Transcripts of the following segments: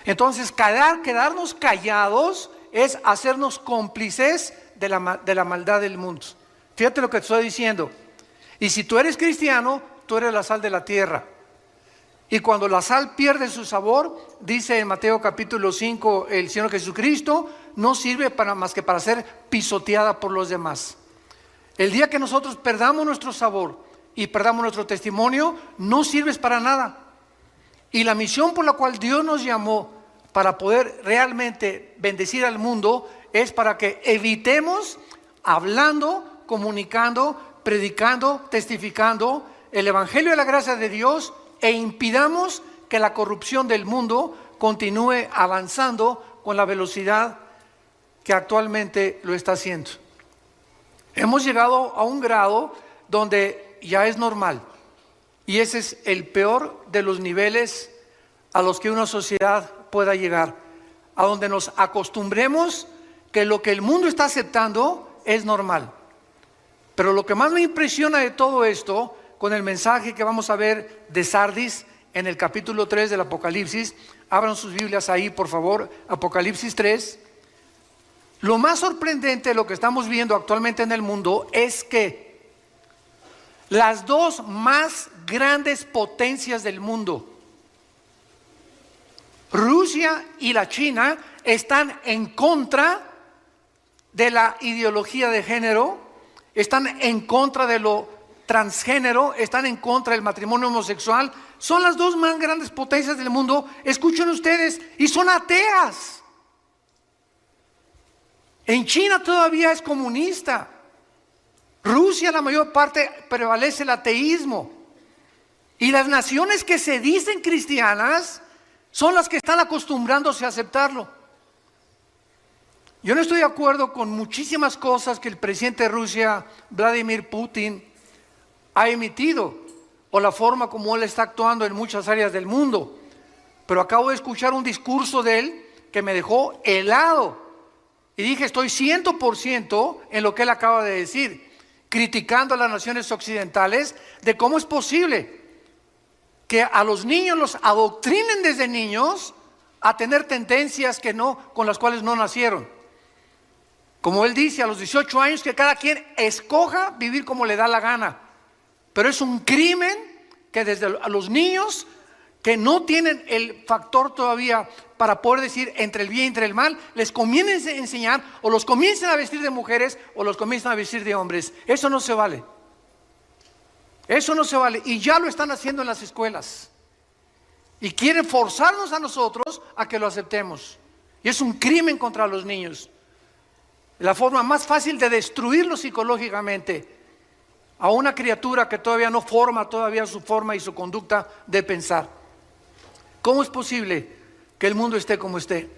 Entonces, quedarnos callados es hacernos cómplices de la maldad del mundo. Fíjate lo que te estoy diciendo. Y si tú eres cristiano, tú eres la sal de la tierra. Y cuando la sal pierde su sabor, dice en Mateo capítulo 5 el Señor Jesucristo, no sirve más que para ser pisoteada por los demás. El día que nosotros perdamos nuestro sabor y perdamos nuestro testimonio, no sirves para nada. Y la misión por la cual Dios nos llamó para poder realmente bendecir al mundo es para que evitemos hablando, comunicando, predicando, testificando el Evangelio de la gracia de Dios e impidamos que la corrupción del mundo continúe avanzando con la velocidad que actualmente lo está haciendo. Hemos llegado a un grado donde ya es normal, y ese es el peor de los niveles a los que una sociedad pueda llegar, a donde nos acostumbremos que lo que el mundo está aceptando es normal. Pero lo que más me impresiona de todo esto, con el mensaje que vamos a ver de Sardis en el capítulo 3 del Apocalipsis, abran sus Biblias ahí por favor, Apocalipsis 3. Lo más sorprendente de lo que estamos viendo actualmente en el mundo es que las dos más grandes potencias del mundo, Rusia y la China, están en contra de la ideología de género, están en contra de lo transgénero, están en contra del matrimonio homosexual. Son las dos más grandes potencias del mundo, escuchen ustedes, y son ateas. En China todavía es comunista. Rusia, la mayor parte, prevalece el ateísmo. Y las naciones que se dicen cristianas son las que están acostumbrándose a aceptarlo. Yo no estoy de acuerdo con muchísimas cosas que el presidente de Rusia, Vladimir Putin, ha emitido, o la forma como él está actuando en muchas áreas del mundo. Pero acabo de escuchar un discurso de él que me dejó helado. Y dije, estoy 100% en lo que él acaba de decir, criticando a las naciones occidentales de cómo es posible que a los niños los adoctrinen desde niños a tener tendencias con las cuales no nacieron. Como él dice, a los 18 años que cada quien escoja vivir como le da la gana. Pero es un crimen que desde a los niños que no tienen el factor todavía para poder decir entre el bien y entre el mal, les comiencen a enseñar o los comiencen a vestir de mujeres o los comiencen a vestir de hombres. Eso no se vale. Eso no se vale. Y ya lo están haciendo en las escuelas. Y quieren forzarnos a nosotros a que lo aceptemos. Y es un crimen contra los niños. La forma más fácil de destruirlos psicológicamente a una criatura que todavía no forma todavía su forma y su conducta de pensar. ¿Cómo es posible que el mundo esté como esté?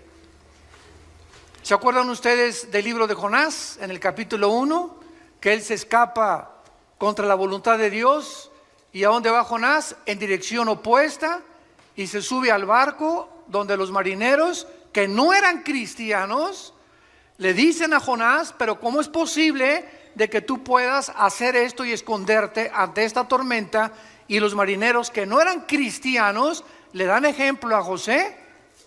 ¿Se acuerdan ustedes del libro de Jonás en el capítulo 1? Que él se escapa contra la voluntad de Dios. ¿Y a dónde va Jonás? En dirección opuesta, y se sube al barco donde los marineros que no eran cristianos le dicen a Jonás, pero ¿cómo es posible de que tú puedas hacer esto y esconderte ante esta tormenta? Y los marineros que no eran cristianos le dan ejemplo a José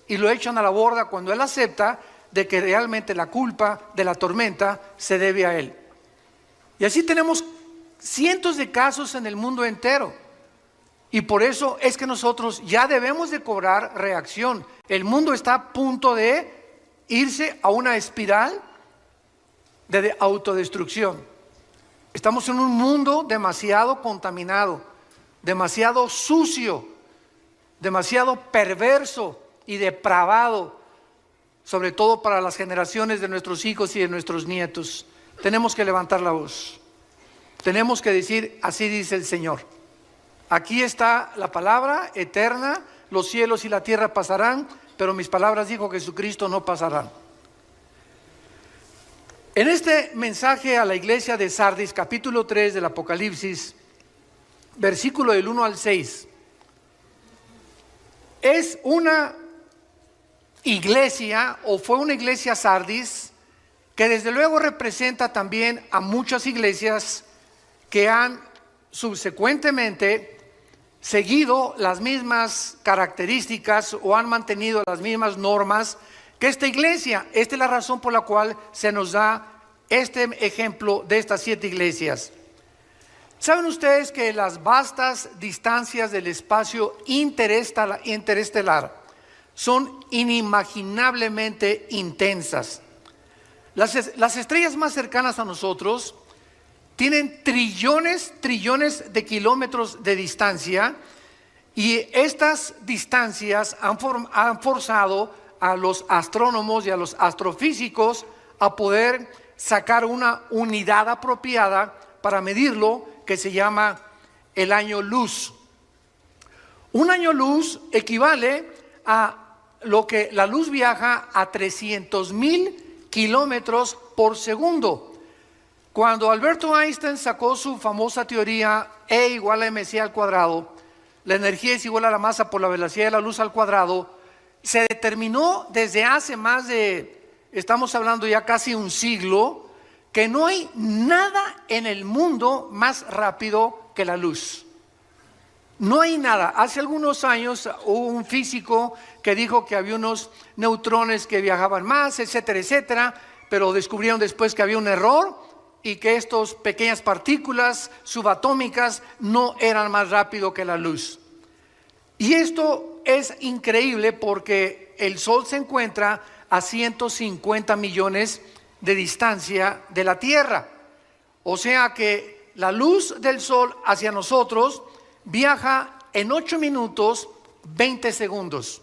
y lo echan a la borda cuando él acepta de que realmente la culpa de la tormenta se debe a él. Y así tenemos cientos de casos en el mundo entero. Y por eso es que nosotros ya debemos de cobrar reacción. El mundo está a punto de irse a una espiral de autodestrucción. Estamos en un mundo demasiado contaminado, demasiado sucio, demasiado perverso y depravado, sobre todo para las generaciones de nuestros hijos y de nuestros nietos. Tenemos que levantar la voz. Tenemos que decir, así dice el Señor. Aquí está la palabra eterna, los cielos y la tierra pasarán, pero mis palabras, dijo Jesucristo, no pasarán. En este mensaje a la iglesia de Sardis, capítulo 3 del Apocalipsis, versículo del 1 al 6, es una iglesia, o fue una iglesia Sardis, que desde luego representa también a muchas iglesias que han subsecuentemente seguido las mismas características o han mantenido las mismas normas que esta iglesia. Esta es la razón por la cual se nos da este ejemplo de estas 7 iglesias. ¿Saben ustedes que las vastas distancias del espacio interestelar son inimaginablemente intensas? Las estrellas más cercanas a nosotros tienen trillones de kilómetros de distancia, y estas distancias han forzado a los astrónomos y a los astrofísicos a poder sacar una unidad apropiada para medirlo, que se llama el año luz. Un año luz equivale a lo que la luz viaja a 300,000 kilómetros por segundo. Cuando Alberto Einstein sacó su famosa teoría E igual a mc al cuadrado, la energía es igual a la masa por la velocidad de la luz al cuadrado, se determinó desde hace más de, estamos hablando ya casi un siglo, que no hay nada en el mundo más rápido que la luz. No hay nada. Hace algunos años hubo un físico que dijo que había unos neutrones que viajaban más, etcétera, etcétera, pero descubrieron después que había un error y que estas pequeñas partículas subatómicas no eran más rápido que la luz. Y esto es increíble porque el Sol se encuentra a 150 millones de distancia de la Tierra. O sea que la luz del Sol hacia nosotros viaja en 8 minutos 20 segundos.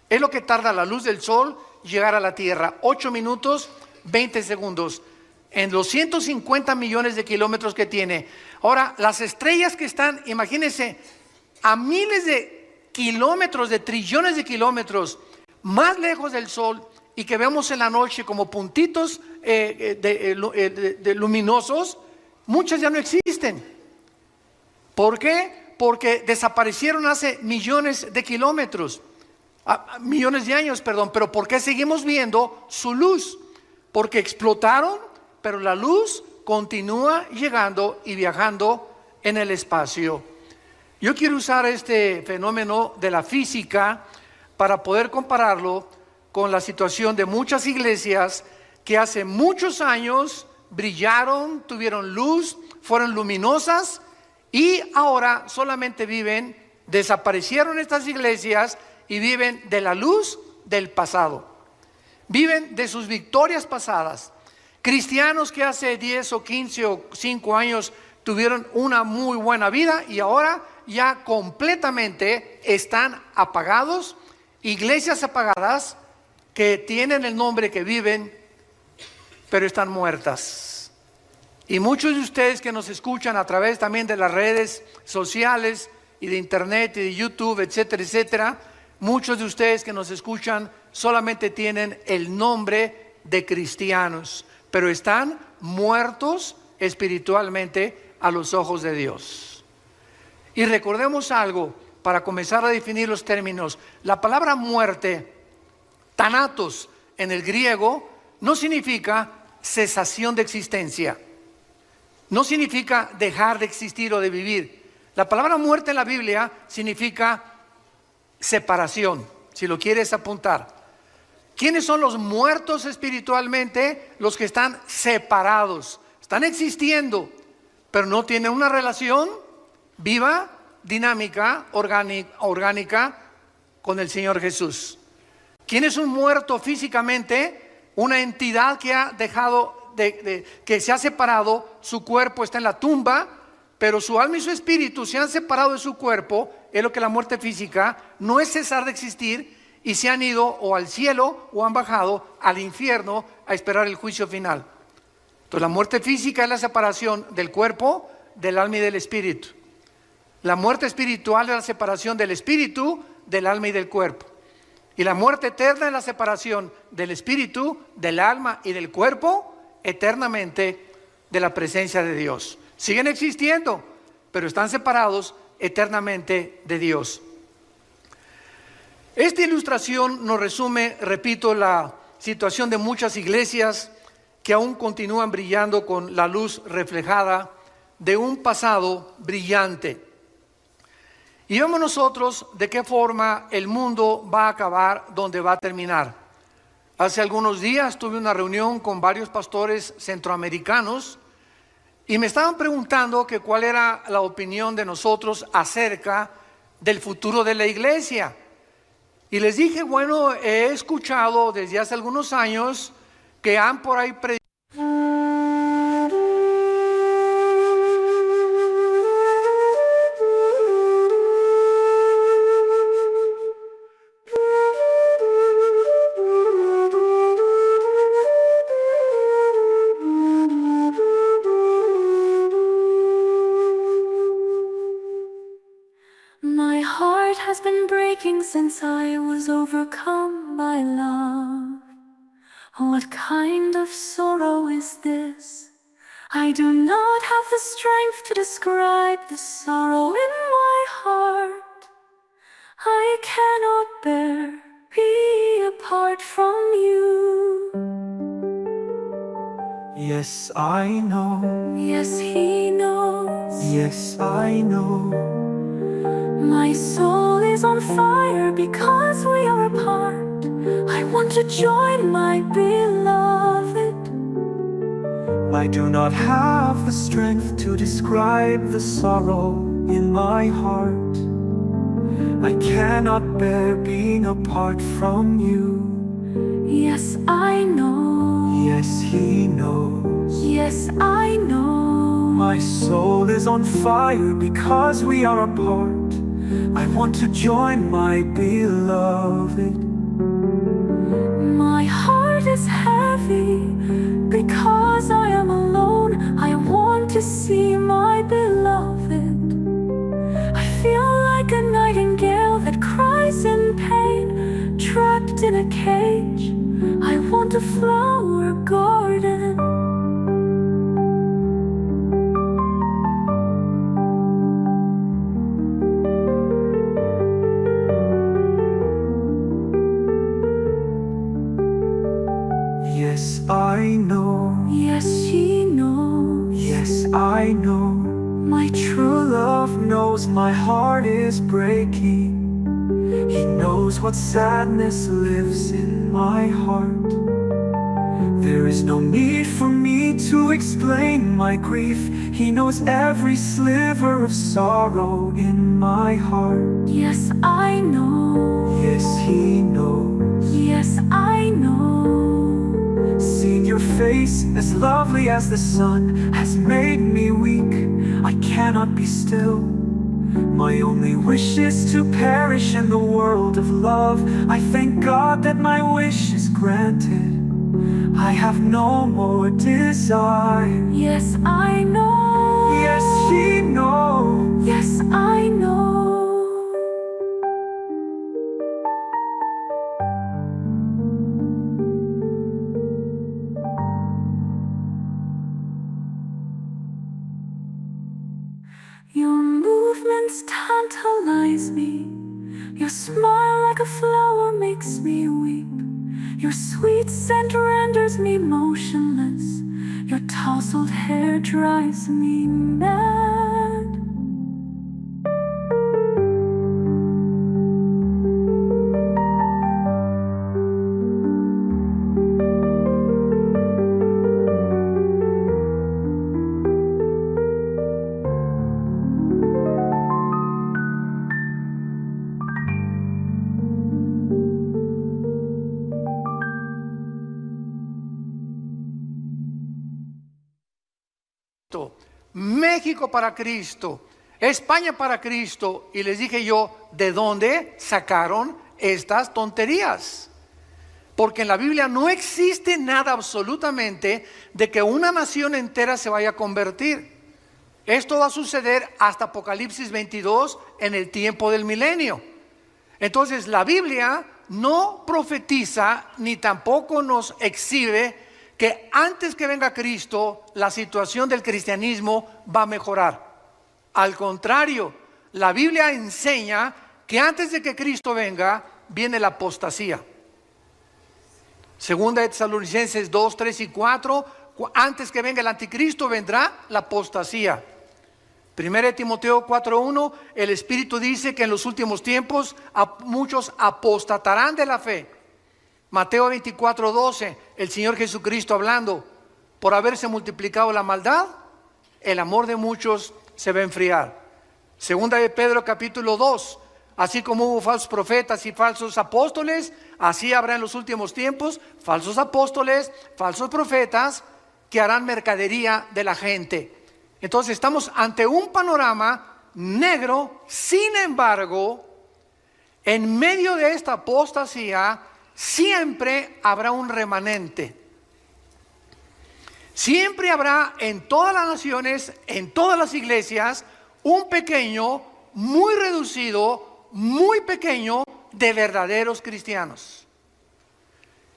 Es lo que tarda la luz del Sol llegar a la Tierra. 8 minutos 20 segundos. En los 150 millones de kilómetros que tiene. Ahora, las estrellas que están, imagínense, a miles de kilómetros, de trillones de kilómetros más lejos del Sol, y que vemos en la noche como puntitos luminosos, muchas ya no existen. ¿Por qué? Porque desaparecieron hace millones de kilómetros, millones de años, perdón. Pero ¿por qué seguimos viendo su luz? Porque explotaron, pero la luz continúa llegando y viajando en el espacio. Yo quiero usar este fenómeno de la física para poder compararlo con la situación de muchas iglesias que hace muchos años brillaron, tuvieron luz, fueron luminosas, y ahora solamente desaparecieron estas iglesias y viven de la luz del pasado. Viven de sus victorias pasadas. Cristianos que hace 10 o 15 o 5 años tuvieron una muy buena vida y ahora ya completamente están apagados. Iglesias apagadas que tienen el nombre, que viven, pero están muertas. Y muchos de ustedes que nos escuchan a través también de las redes sociales y de internet y de YouTube, etcétera, etcétera, muchos de ustedes que nos escuchan solamente tienen el nombre de cristianos, pero están muertos espiritualmente a los ojos de Dios. Y recordemos algo para comenzar a definir los términos. La palabra muerte, thanatos en el griego, no significa cesación de existencia, no significa dejar de existir o de vivir. La palabra muerte en la Biblia significa separación, si lo quieres apuntar. ¿Quiénes son los muertos espiritualmente? Los que están separados, están existiendo, pero no tienen una relación viva, dinámica, orgánica con el Señor Jesús. ¿Quién es un muerto físicamente? Una entidad que ha dejado, que se ha separado, su cuerpo está en la tumba, pero su alma y su espíritu se han separado de su cuerpo. Es lo que la muerte física no es cesar de existir, y se han ido o al cielo o han bajado al infierno a esperar el juicio final. Entonces la muerte física es la separación del cuerpo, del alma y del espíritu. La muerte espiritual es la separación del espíritu, del alma y del cuerpo. Y la muerte eterna es la separación del espíritu, del alma y del cuerpo eternamente de la presencia de Dios. Siguen existiendo, pero están separados eternamente de Dios. Esta ilustración nos resume, repito, la situación de muchas iglesias que aún continúan brillando con la luz reflejada de un pasado brillante. Y vemos nosotros de qué forma el mundo va a acabar, donde va a terminar. Hace algunos días tuve una reunión con varios pastores centroamericanos y me estaban preguntando que cuál era la opinión de nosotros acerca del futuro de la iglesia. Y les dije, bueno, he escuchado desde hace algunos años que han por ahí predicado. My heart has been breaking since I was overcome by love. What kind of sorrow is this? I do not have the strength to describe the sorrow in my heart. I cannot bear being apart from you. Yes, I know. Yes, he knows. Yes, I know. My soul is on fire because we are apart. I want to join my beloved. I do not have the strength to describe the sorrow in my heart. I cannot bear being apart from you. Yes, I know. Yes, he knows. Yes, I know. My soul is on fire because we are apart. I want to join my beloved. My heart is heavy because I am alone. I want to see my beloved. I feel like a nightingale that cries in pain, trapped in a cage. I want a flower garden. Yes, I know. Yes, she knows. Yes, I know. My True love knows my heart is breaking. He knows what sadness lives in my heart. There is no need for me to explain my grief. He knows every sliver of sorrow in my heart. Yes, I know. Yes, he knows. Yes, I know. Seeing your face as lovely as the sun has made me weak. I cannot be still. My only wish is to perish in the world of love. I thank God that my wish is granted. I have no more desire. Yes, I know. Yes, he knows. Yes, I know. Your movements tantalize me. Your smile like a flower makes me weep. Your sweet scent renders me motionless. Your tousled hair drives me mad. México para Cristo, España para Cristo. Y les dije yo, ¿de dónde sacaron estas tonterías? Porque en la Biblia no existe nada absolutamente de que una nación entera se vaya a convertir. Esto va a suceder hasta Apocalipsis 22 en el tiempo del milenio. Entonces la Biblia no profetiza ni tampoco nos exhibe que antes que venga Cristo, la situación del cristianismo va a mejorar. Al contrario, la Biblia enseña que antes de que Cristo venga, viene la apostasía. Segunda de Tesalonicenses 2, 3 y 4, antes que venga el anticristo vendrá la apostasía. 1 Timoteo 4:1, el Espíritu dice que en los últimos tiempos muchos apostatarán de la fe. Mateo 24:12, el Señor Jesucristo hablando, por haberse multiplicado la maldad, el amor de muchos se va a enfriar. Segunda de Pedro capítulo 2, así como hubo falsos profetas y falsos apóstoles, así habrá en los últimos tiempos falsos apóstoles, falsos profetas, que harán mercadería de la gente. Entonces estamos ante un panorama negro. Sin embargo, en medio de esta apostasía siempre habrá un remanente. Siempre habrá en todas las naciones, en todas las iglesias, un pequeño, muy reducido, muy pequeño de verdaderos cristianos.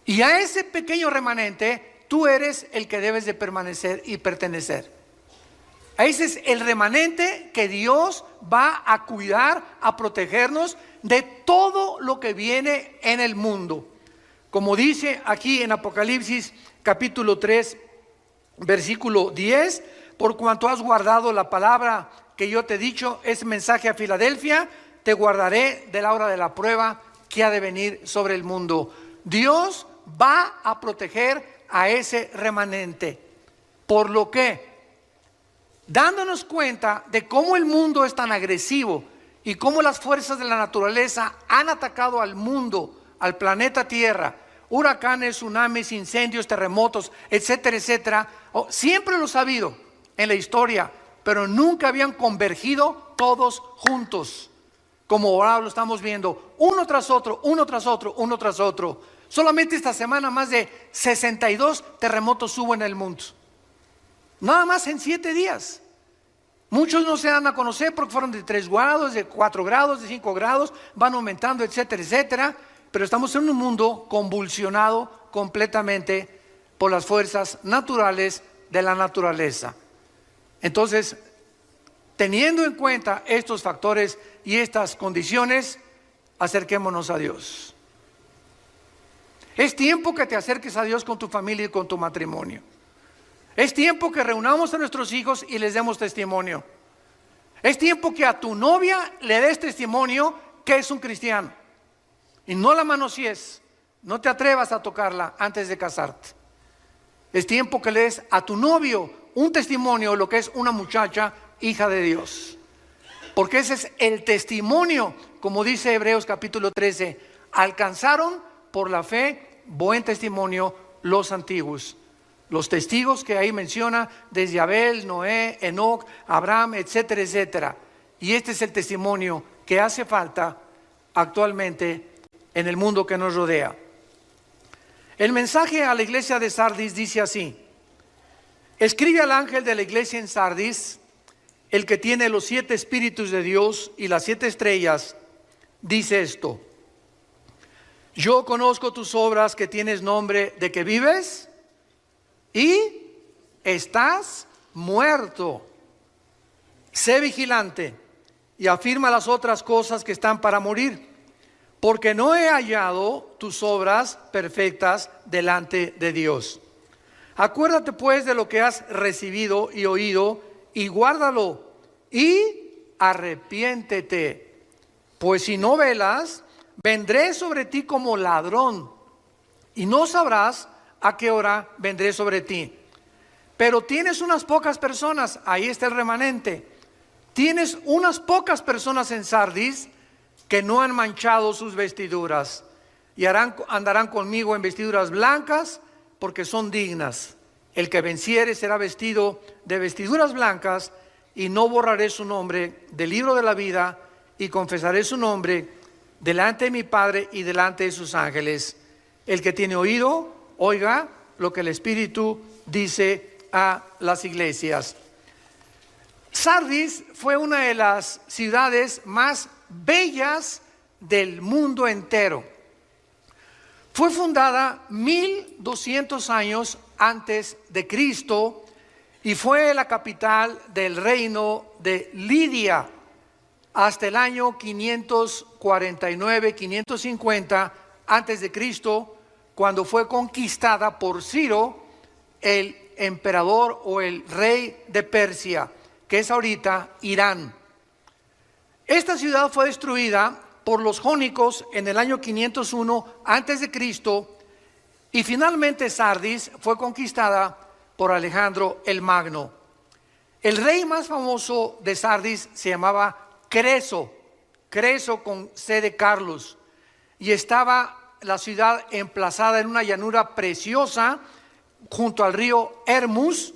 Y a ese pequeño remanente tú eres el que debes de permanecer y pertenecer. Ese es el remanente que Dios va a cuidar, a protegernos de todo lo que viene en el mundo. Como dice aquí en Apocalipsis capítulo 3, versículo 10, por cuanto has guardado la palabra que yo te he dicho, es mensaje a Filadelfia, te guardaré de la hora de la prueba que ha de venir sobre el mundo. Dios va a proteger a ese remanente. Por lo que, dándonos cuenta de cómo el mundo es tan agresivo y cómo las fuerzas de la naturaleza han atacado al mundo, al planeta Tierra, huracanes, tsunamis, incendios, terremotos, etcétera, etcétera, siempre lo ha habido en la historia, pero nunca habían convergido todos juntos, como ahora lo estamos viendo, uno tras otro, uno tras otro, uno tras otro. Solamente esta semana más de 62 terremotos hubo en el mundo. Nada más en 7 días. Muchos no se dan a conocer porque fueron de 3 grados, de 4 grados, de 5 grados, van aumentando, etcétera, etcétera. Pero estamos en un mundo convulsionado completamente por las fuerzas naturales de la naturaleza. Entonces, teniendo en cuenta estos factores y estas condiciones, acerquémonos a Dios. Es tiempo que te acerques a Dios con tu familia y con tu matrimonio. Es tiempo que reunamos a nuestros hijos y les demos testimonio. Es tiempo que a tu novia le des testimonio que es un cristiano. Y no la manosees, no te atrevas a tocarla antes de casarte. Es tiempo que le des a tu novio un testimonio de lo que es una muchacha hija de Dios. Porque ese es el testimonio, como dice Hebreos capítulo 13, alcanzaron por la fe buen testimonio los antiguos. Los testigos que ahí menciona, desde Abel, Noé, Enoc, Abraham, etcétera, etcétera. Y este es el testimonio que hace falta actualmente en el mundo que nos rodea. El mensaje a la iglesia de Sardis dice así: escribe al ángel de la iglesia en Sardis, el que tiene los 7 espíritus de Dios y las 7 estrellas, dice esto: yo conozco tus obras, que tienes nombre de que vives y estás muerto. Sé vigilante y afirma las otras cosas que están para morir, porque no he hallado tus obras perfectas delante de Dios. Acuérdate pues de lo que has recibido y oído, y guárdalo, y arrepiéntete. Pues si no velas, vendré sobre ti como ladrón, y no sabrás a qué hora vendré sobre ti. Pero tienes unas pocas personas, ahí está el remanente. Tienes unas pocas personas en Sardis que no han manchado sus vestiduras, y andarán conmigo en vestiduras blancas, porque son dignas. El que venciere será vestido de vestiduras blancas, y no borraré su nombre del libro de la vida, y confesaré su nombre delante de mi Padre y delante de sus ángeles. El que tiene oído, oiga lo que el Espíritu dice a las iglesias. Sardis fue una de las ciudades más bellas del mundo entero. Fue fundada 1200 años antes de Cristo y fue la capital del reino de Lidia hasta el año 549, 550 antes de Cristo, cuando fue conquistada por Ciro, el emperador o el rey de Persia, que es ahorita Irán. Esta ciudad fue destruida por los jónicos en el año 501 a.C. y finalmente Sardis fue conquistada por Alejandro el Magno. El rey más famoso de Sardis se llamaba Creso con C de Carlos, y estaba la ciudad emplazada en una llanura preciosa junto al río Hermus,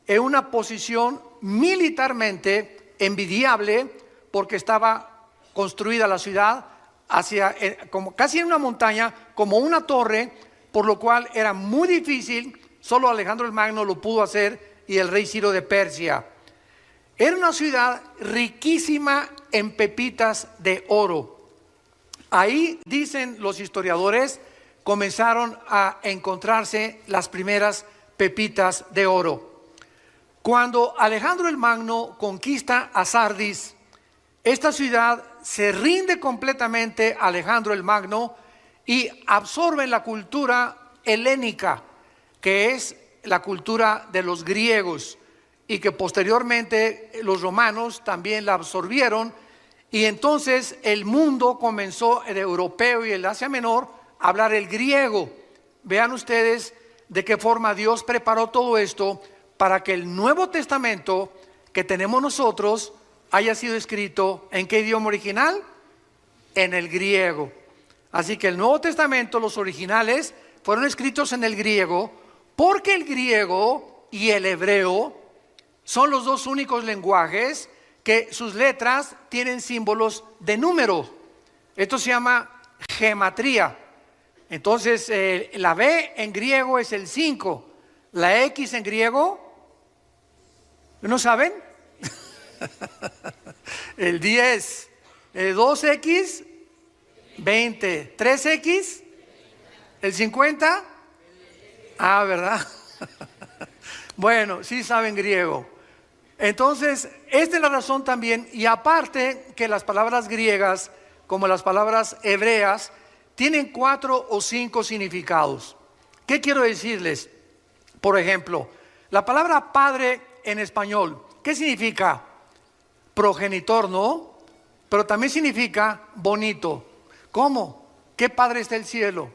en una posición militarmente envidiable, porque estaba construida la ciudad hacia, como casi en una montaña, como una torre, por lo cual era muy difícil. Solo Alejandro el Magno lo pudo hacer y el rey Ciro de Persia. Era una ciudad riquísima en pepitas de oro. Ahí, dicen los historiadores, comenzaron a encontrarse las primeras pepitas de oro. Cuando Alejandro el Magno conquista a Sardis, esta ciudad se rinde completamente a Alejandro el Magno y absorbe la cultura helénica, que es la cultura de los griegos, y que posteriormente los romanos también la absorbieron, y entonces el mundo comenzó, el europeo y el Asia Menor, a hablar el griego. Vean ustedes de qué forma Dios preparó todo esto para que el Nuevo Testamento que tenemos nosotros haya sido escrito ¿en qué idioma original? En el griego. Así que el Nuevo Testamento, los originales, fueron escritos en el griego, porque el griego y el hebreo son los dos únicos lenguajes que sus letras tienen símbolos de número. Esto se llama gematría. Entonces, la B en griego es el 5, la X en griego, ¿no saben? El 10, 2X, 20, 3X, el 50, ¿verdad? Bueno, sí saben griego. Entonces, esta es la razón también, y aparte que las palabras griegas, como las palabras hebreas, tienen 4 o 5 significados. ¿Qué quiero decirles? Por ejemplo, la palabra padre en español, ¿qué significa? Progenitor, ¿no? Pero también significa bonito. ¿Cómo? ¿Qué padre está el cielo?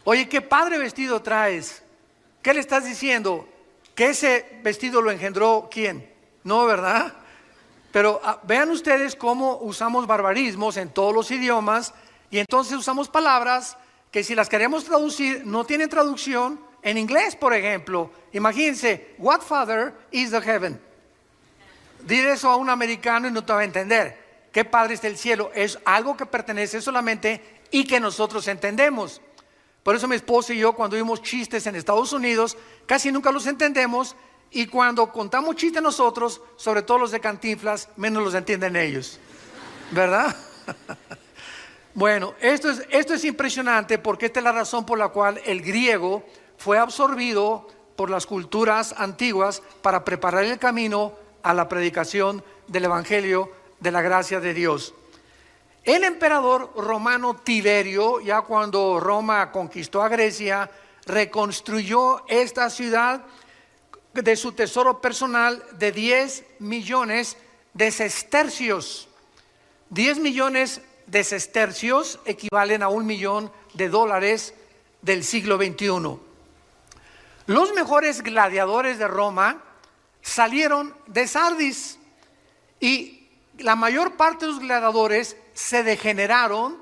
Oye, ¿qué padre vestido traes? ¿Qué le estás diciendo? ¿Que ese vestido lo engendró quién? No, ¿verdad? Pero vean ustedes cómo usamos barbarismos en todos los idiomas, y entonces usamos palabras que si las queremos traducir no tienen traducción. En inglés, por ejemplo, imagínense, what father is the heaven? Dile eso a un americano y no te va a entender. ¿Qué padre está el cielo? Es algo que pertenece solamente y que nosotros entendemos. Por eso mi esposa y yo, cuando oímos chistes en Estados Unidos, casi nunca los entendemos, y cuando contamos chistes nosotros, sobre todo los de Cantinflas, menos los entienden ellos, ¿verdad? Bueno, esto es impresionante, porque esta es la razón por la cual el griego fue absorbido por las culturas antiguas para preparar el camino a la predicación del Evangelio de la gracia de Dios. El emperador romano Tiberio, ya cuando Roma conquistó a Grecia, reconstruyó esta ciudad de su tesoro personal de 10 millones de sestercios. 10 millones de sestercios equivalen a $1 millón del siglo XXI. Los mejores gladiadores de Roma salieron de Sardis, y la mayor parte de los gladiadores se degeneraron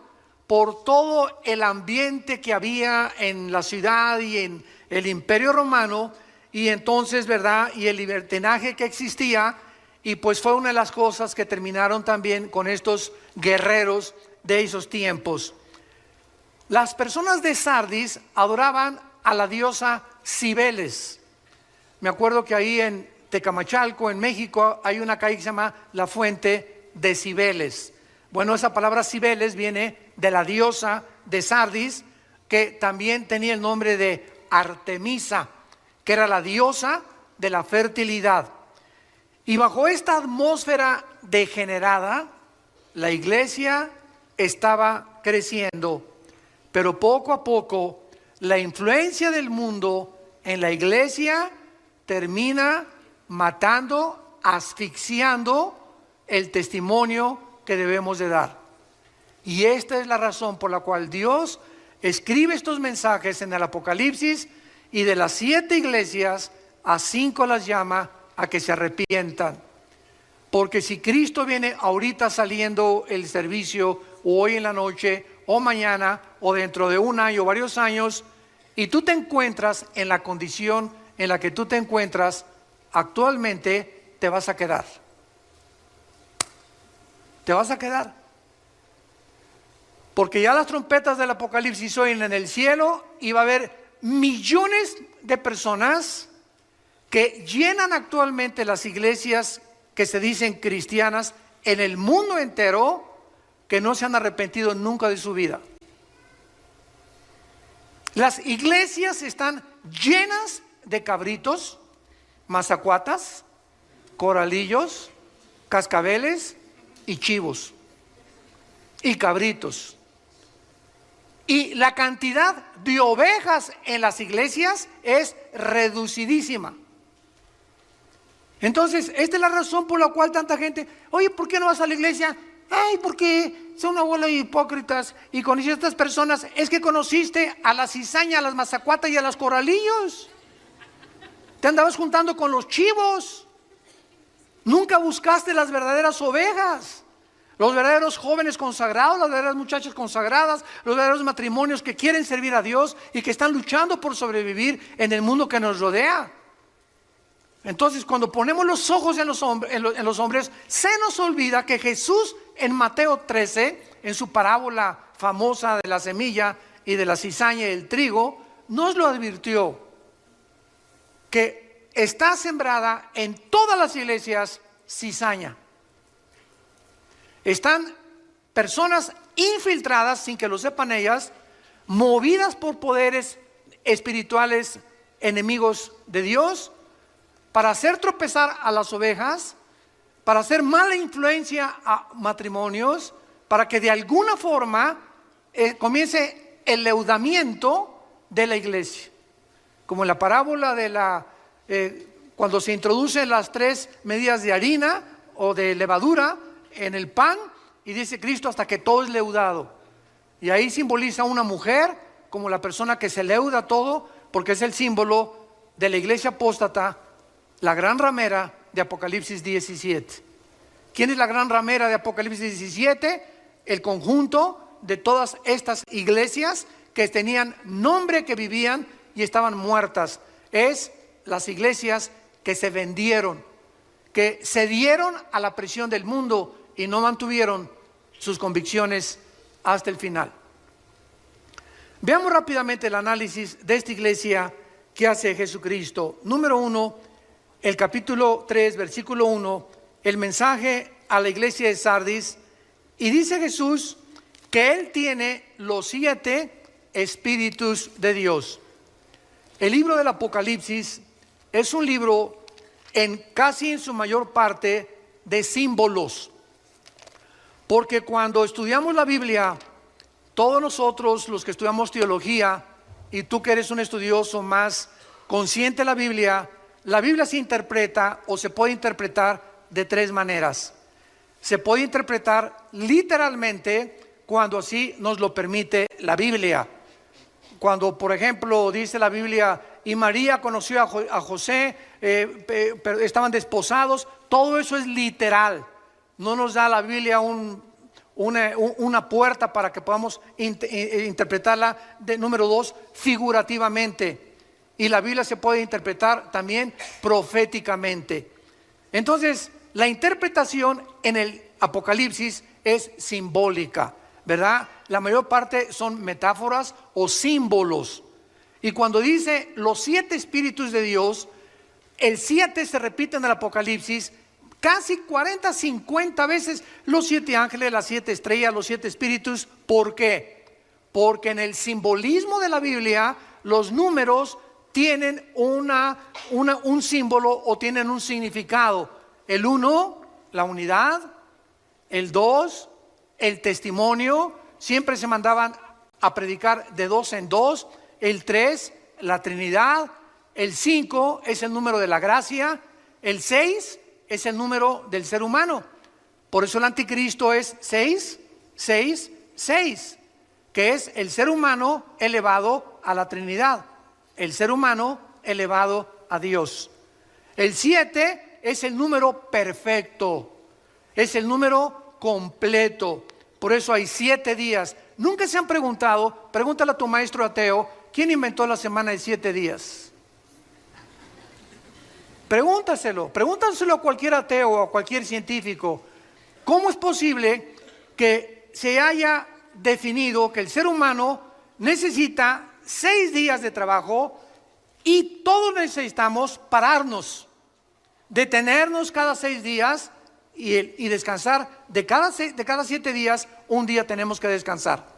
por todo el ambiente que había en la ciudad y en el Imperio Romano, y entonces, ¿verdad? Y el libertinaje que existía, y pues fue una de las cosas que terminaron también con estos guerreros de esos tiempos. Las personas de Sardis adoraban a la diosa Cibeles. Me acuerdo que ahí en Tecamachalco, en México, hay una calle que se llama La Fuente de Cibeles. Bueno, esa palabra Cibeles viene de la diosa de Sardis, que también tenía el nombre de Artemisa, que era la diosa de la fertilidad. Y bajo esta atmósfera degenerada, la iglesia estaba creciendo, pero poco a poco la influencia del mundo en la iglesia termina matando asfixiando el testimonio que debemos de dar. Y esta es la razón por la cual Dios escribe estos mensajes en el Apocalipsis, y de las 7 iglesias, a 5 las llama a que se arrepientan. Porque si Cristo viene ahorita saliendo el servicio, o hoy en la noche, o mañana, o dentro de un año, o varios años, y tú te encuentras en la condición en la que tú te encuentras actualmente, te vas a quedar. Te vas a quedar. Porque ya las trompetas del Apocalipsis oyen en el cielo, y va a haber millones de personas que llenan actualmente las iglesias que se dicen cristianas en el mundo entero, que no se han arrepentido nunca de su vida. Las iglesias están llenas de cabritos, mazacuatas, coralillos, cascabeles y chivos y cabritos. Y la cantidad de ovejas en las iglesias es reducidísima. Entonces, esta es la razón por la cual tanta gente, oye, ¿por qué no vas a la iglesia? Ay, porque son una bola de hipócritas, y con estas personas. Es que conociste a la cizaña, a las mazacuatas y a los coralillos. Te andabas juntando con los chivos. Nunca buscaste las verdaderas ovejas, los verdaderos jóvenes consagrados, las verdaderas muchachas consagradas, los verdaderos matrimonios que quieren servir a Dios y que están luchando por sobrevivir en el mundo que nos rodea. Entonces, cuando ponemos los ojos en los hombres, se nos olvida que Jesús en Mateo 13, en su parábola famosa de la semilla y de la cizaña y el trigo, nos lo advirtió, que está sembrada en todas las iglesias cizaña. Están personas infiltradas, sin que lo sepan ellas, movidas por poderes espirituales enemigos de Dios, para hacer tropezar a las ovejas, para hacer mala influencia a matrimonios, para que de alguna forma comience el leudamiento de la iglesia. Como en la parábola de cuando se introducen las 3 medidas de harina o de levadura en el pan, y dice Cristo hasta que todo es leudado. Y ahí simboliza a una mujer como la persona que se leuda todo, porque es el símbolo de la iglesia apóstata, la gran ramera de Apocalipsis 17. ¿Quién es la gran ramera de Apocalipsis 17? El conjunto de todas estas iglesias que tenían nombre, que vivían y estaban muertas. Es las iglesias que se vendieron, que cedieron a la presión del mundo y no mantuvieron sus convicciones hasta el final. Veamos rápidamente el análisis de esta iglesia que hace Jesucristo. Número 1, el capítulo 3, versículo 1, el mensaje a la iglesia de Sardis. Y dice Jesús que Él tiene los 7 espíritus de Dios. El libro del Apocalipsis es un libro casi en su mayor parte de símbolos. Porque cuando estudiamos la Biblia, todos nosotros los que estudiamos teología, y tú que eres un estudioso más consciente de la Biblia se interpreta o se puede interpretar de 3 maneras. Se puede interpretar literalmente cuando así nos lo permite la Biblia. Cuando, por ejemplo, dice la Biblia, y María conoció a José, estaban desposados, todo eso es literal. No nos da la Biblia una puerta para que podamos interpretarla. Número 2, figurativamente. Y la Biblia se puede interpretar también proféticamente. Entonces, la interpretación en el Apocalipsis es simbólica, ¿verdad? La mayor parte son metáforas o símbolos. Y cuando dice los 7 espíritus de Dios, el 7 se repite en el Apocalipsis casi 40, 50 veces. Los 7 ángeles, las 7 estrellas, los 7 espíritus. ¿Por qué? Porque en el simbolismo de la Biblia, los números tienen un símbolo o tienen un significado. El 1, la unidad. El 2, el testimonio. Siempre se mandaban a predicar de 2 en 2. El 3, la Trinidad. El 5 es el número de la gracia. El 6, es el número del ser humano. Por eso el anticristo es 666, que es el ser humano elevado a la Trinidad, el ser humano elevado a Dios. El 7 es el número perfecto, es el número completo. Por eso hay 7 días. Nunca se han preguntado, pregúntale a tu maestro ateo, ¿quién inventó la semana de 7 días? Pregúntaselo a cualquier ateo o a cualquier científico. ¿Cómo es posible que se haya definido que el ser humano necesita 6 días de trabajo y todos necesitamos pararnos, detenernos cada 6 días y descansar? De cada 7 días, un día tenemos que descansar.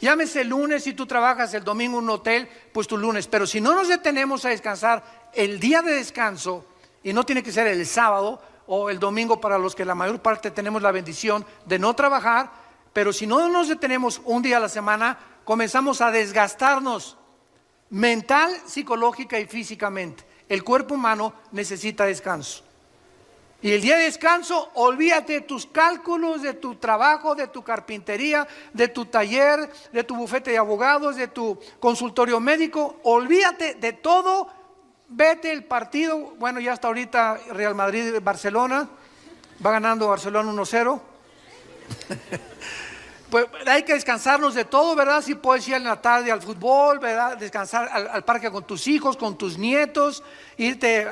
Llámese el lunes, si tú trabajas el domingo en un hotel, pues tu lunes. Pero si no nos detenemos a descansar el día de descanso, y no tiene que ser el sábado o el domingo para los que la mayor parte tenemos la bendición de no trabajar, pero si no nos detenemos un día a la semana, comenzamos a desgastarnos mental, psicológica y físicamente. El cuerpo humano necesita descanso. Y el día de descanso, olvídate de tus cálculos, de tu trabajo, de tu carpintería, de tu taller, de tu bufete de abogados, de tu consultorio médico. Olvídate de todo, vete el partido. Bueno, ya hasta ahorita Real Madrid-Barcelona, va ganando Barcelona 1-0. Pues hay que descansarnos de todo, ¿verdad? Si puedes ir en la tarde al fútbol, ¿verdad? Descansar al parque con tus hijos, con tus nietos, irte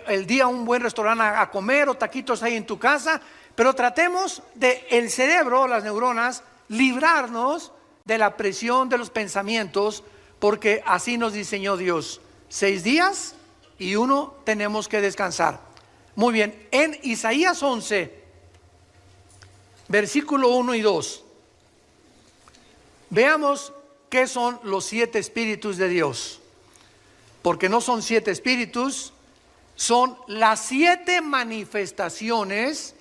el día a un buen restaurante a comer o taquitos ahí en tu casa. Pero tratemos de el cerebro, las neuronas, librarnos de la presión de los pensamientos, porque así nos diseñó Dios. 6 días y 1 tenemos que descansar. Muy bien, en Isaías 11, versículo 1 y 2. Veamos qué son los 7 espíritus de Dios. Porque no son 7 espíritus, son las 7 manifestaciones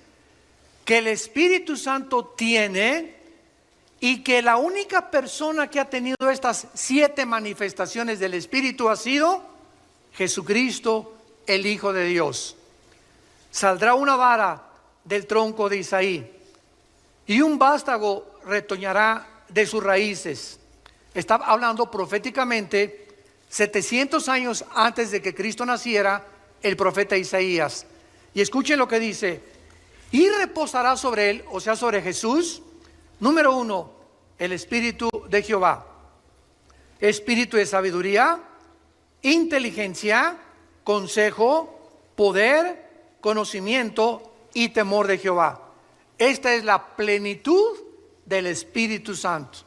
que el Espíritu Santo tiene, y que la única persona que ha tenido estas 7 manifestaciones del Espíritu ha sido Jesucristo, el Hijo de Dios. Saldrá una vara del tronco de Isaí, y un vástago retoñará de sus raíces. Está hablando proféticamente 700 años antes de que Cristo naciera, el profeta Isaías. Y escuchen lo que dice: y reposará sobre él, o sea, sobre Jesús, número 1, el Espíritu de Jehová, espíritu de sabiduría, inteligencia, consejo, poder, conocimiento y temor de Jehová. Esta es la plenitud del Espíritu Santo.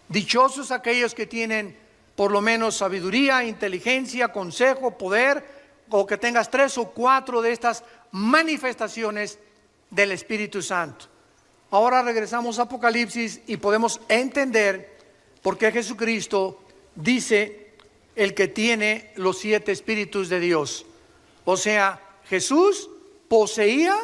Dichosos aquellos que tienen por lo menos sabiduría, inteligencia, consejo, poder, o que tengas 3 o 4 de estas manifestaciones del Espíritu Santo. Ahora regresamos a Apocalipsis y podemos entender por qué Jesucristo dice el que tiene los 7 espíritus de Dios. O sea, Jesús poseía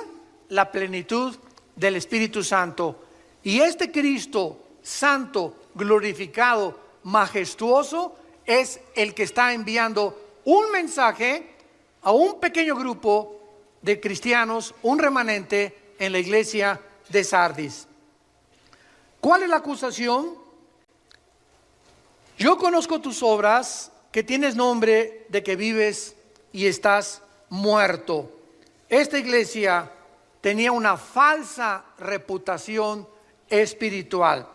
la plenitud del Espíritu Santo. Y este Cristo santo, glorificado, majestuoso, es el que está enviando un mensaje a un pequeño grupo de cristianos, un remanente en la iglesia de Sardis. ¿Cuál es la acusación? Yo conozco tus obras, que tienes nombre de que vives y estás muerto. Esta iglesia tenía una falsa reputación espiritual.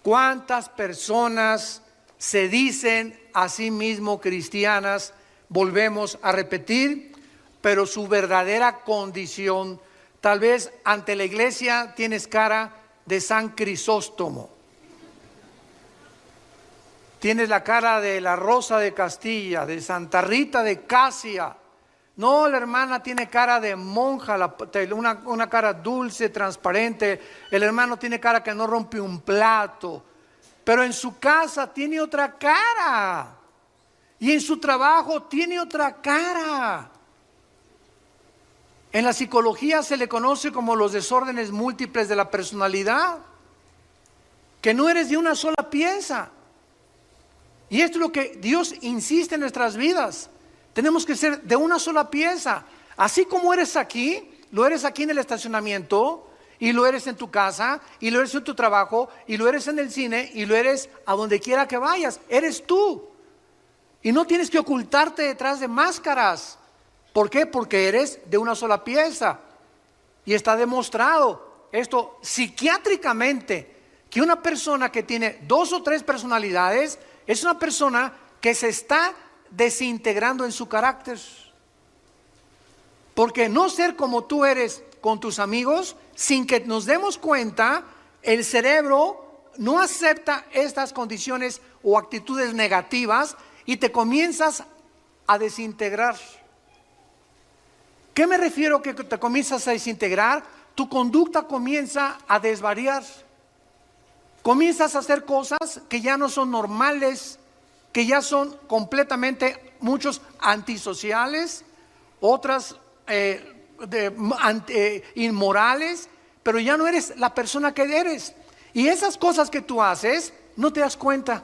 ¿Cuántas personas se dicen a sí mismo cristianas? Volvemos a repetir, pero su verdadera condición, tal vez ante la iglesia tienes cara de San Crisóstomo, tienes la cara de la Rosa de Castilla, de Santa Rita de Casia. No, la hermana tiene cara de monja, una cara dulce, transparente. El hermano tiene cara que no rompe un plato. Pero en su casa tiene otra cara. Y en su trabajo tiene otra cara. En la psicología se le conoce como los desórdenes múltiples de la personalidad. Que no eres de una sola pieza. Y esto es lo que Dios insiste en nuestras vidas. Tenemos que ser de una sola pieza. Así como eres aquí, lo eres aquí en el estacionamiento, y lo eres en tu casa, y lo eres en tu trabajo, y lo eres en el cine, y lo eres a donde quiera que vayas. Eres tú. Y no tienes que ocultarte detrás de máscaras. ¿Por qué? Porque eres de una sola pieza. Y está demostrado esto psiquiátricamente, que una persona que tiene 2 o 3 personalidades es una persona que se está desintegrando en su carácter. Porque no ser como tú eres con tus amigos, sin que nos demos cuenta, el cerebro no acepta estas condiciones o actitudes negativas y te comienzas a desintegrar. ¿Qué me refiero que te comienzas a desintegrar? Tu conducta comienza a desvariar. Comienzas a hacer cosas que ya no son normales, que ya son completamente, muchos antisociales, otras inmorales, pero ya no eres la persona que eres. Y esas cosas que tú haces, no te das cuenta.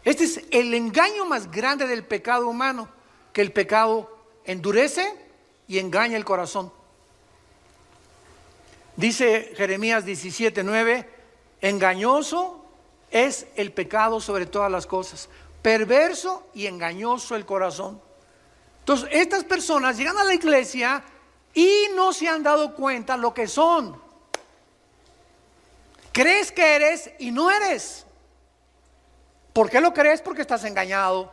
Este es el engaño más grande del pecado humano, que el pecado endurece y engaña el corazón. Dice Jeremías 17:9, engañoso es el pecado sobre todas las cosas, perverso y engañoso el corazón. Entonces, estas personas llegan a la iglesia y no se han dado cuenta lo que son. Crees que eres y no eres. ¿Por qué lo crees? Porque estás engañado.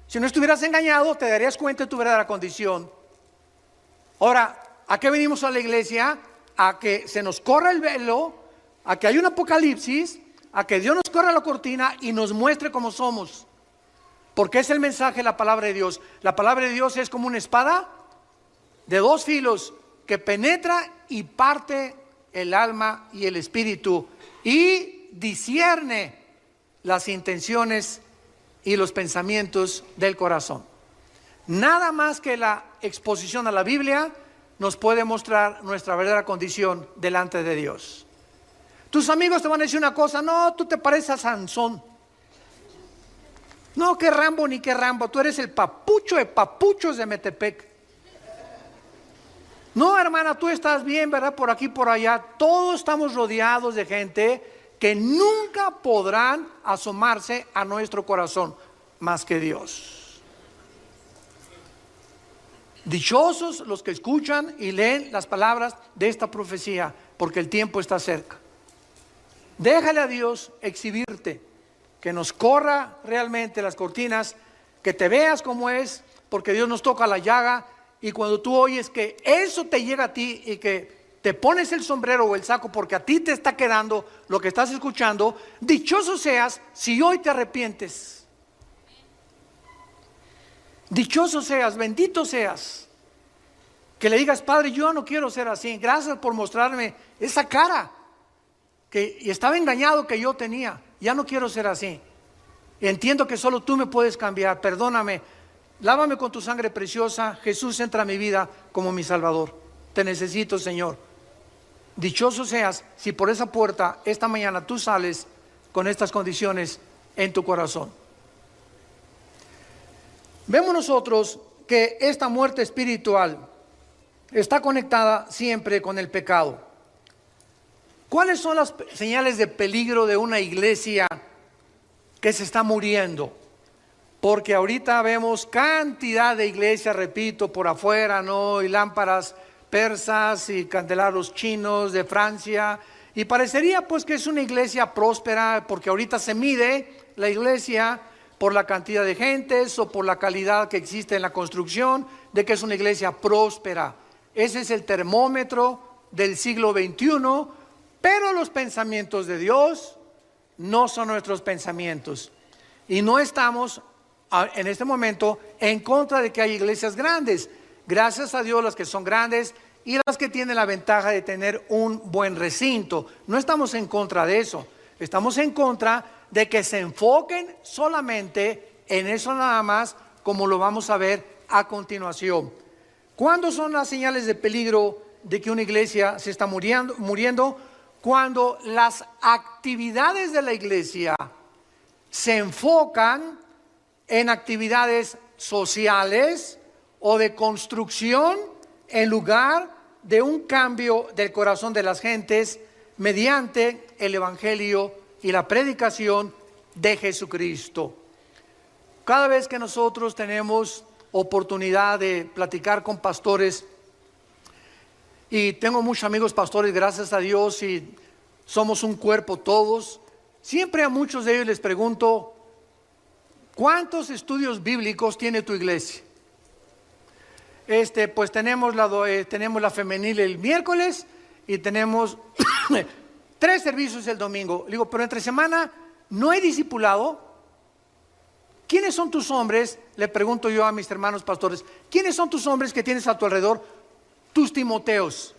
Si no estuvieras engañado, te darías cuenta de tu verdadera condición. Ahora, ¿a qué venimos a la iglesia? A que se nos corra el velo, a que haya un apocalipsis, a que Dios nos corra la cortina y nos muestre cómo somos. Porque es el mensaje de la palabra de Dios. La palabra de Dios es como una espada de 2 filos que penetra y parte el alma y el espíritu y discierne las intenciones y los pensamientos del corazón. Nada más que la exposición a la Biblia nos puede mostrar nuestra verdadera condición delante de Dios. Tus amigos te van a decir una cosa: no, tú te pareces a Sansón. No, que Rambo ni que Rambo, tú eres el papucho de papuchos de Metepec. No, hermana, tú estás bien, ¿verdad? Por aquí, por allá. Todos estamos rodeados de gente que nunca podrán asomarse a nuestro corazón más que Dios. Dichosos los que escuchan y leen las palabras de esta profecía, porque el tiempo está cerca. Déjale a Dios exhibirte, que nos corra realmente las cortinas, que te veas como es, porque Dios nos toca la llaga. Y cuando tú oyes que eso te llega a ti y que te pones el sombrero o el saco porque a ti te está quedando lo que estás escuchando, dichoso seas si hoy te arrepientes. Dichoso seas, bendito seas, que le digas: Padre, yo no quiero ser así, gracias por mostrarme esa cara que estaba engañado que yo tenía, ya no quiero ser así, entiendo que solo tú me puedes cambiar, perdóname, lávame con tu sangre preciosa, Jesús, entra a mi vida como mi Salvador, te necesito, Señor. Dichoso seas si por esa puerta esta mañana tú sales con estas condiciones en tu corazón. Vemos nosotros que esta muerte espiritual está conectada siempre con el pecado. ¿Cuáles son las señales de peligro de una iglesia que se está muriendo? Porque ahorita vemos cantidad de iglesias, repito, por afuera, ¿no? Y lámparas persas y candelabros chinos de Francia. Y parecería pues que es una iglesia próspera, porque ahorita se mide la iglesia por la cantidad de gentes o por la calidad que existe en la construcción, de que es una iglesia próspera. Ese es el termómetro del siglo XXI, pero los pensamientos de Dios no son nuestros pensamientos. Y no estamos en este momento en contra de que haya iglesias grandes. Gracias a Dios las que son grandes y las que tienen la ventaja de tener un buen recinto. No estamos en contra de eso. Estamos en contra de que se enfoquen solamente en eso nada más, como lo vamos a ver a continuación. ¿Cuándo son las señales de peligro de que una iglesia se está muriendo? Cuando las actividades de la iglesia se enfocan en actividades sociales o de construcción en lugar de un cambio del corazón de las gentes mediante el Evangelio y la predicación de Jesucristo. Cada vez que nosotros tenemos oportunidad de platicar con pastores, y tengo muchos amigos pastores, gracias a Dios, y somos un cuerpo todos, siempre a muchos de ellos les pregunto, ¿cuántos estudios bíblicos tiene tu iglesia? Pues tenemos la femenil el miércoles y tenemos 3 servicios el domingo. Le digo, pero entre semana no hay discipulado. ¿Quiénes son tus hombres? Le pregunto yo a mis hermanos pastores, ¿quiénes son tus hombres que tienes a tu alrededor? Tus Timoteos.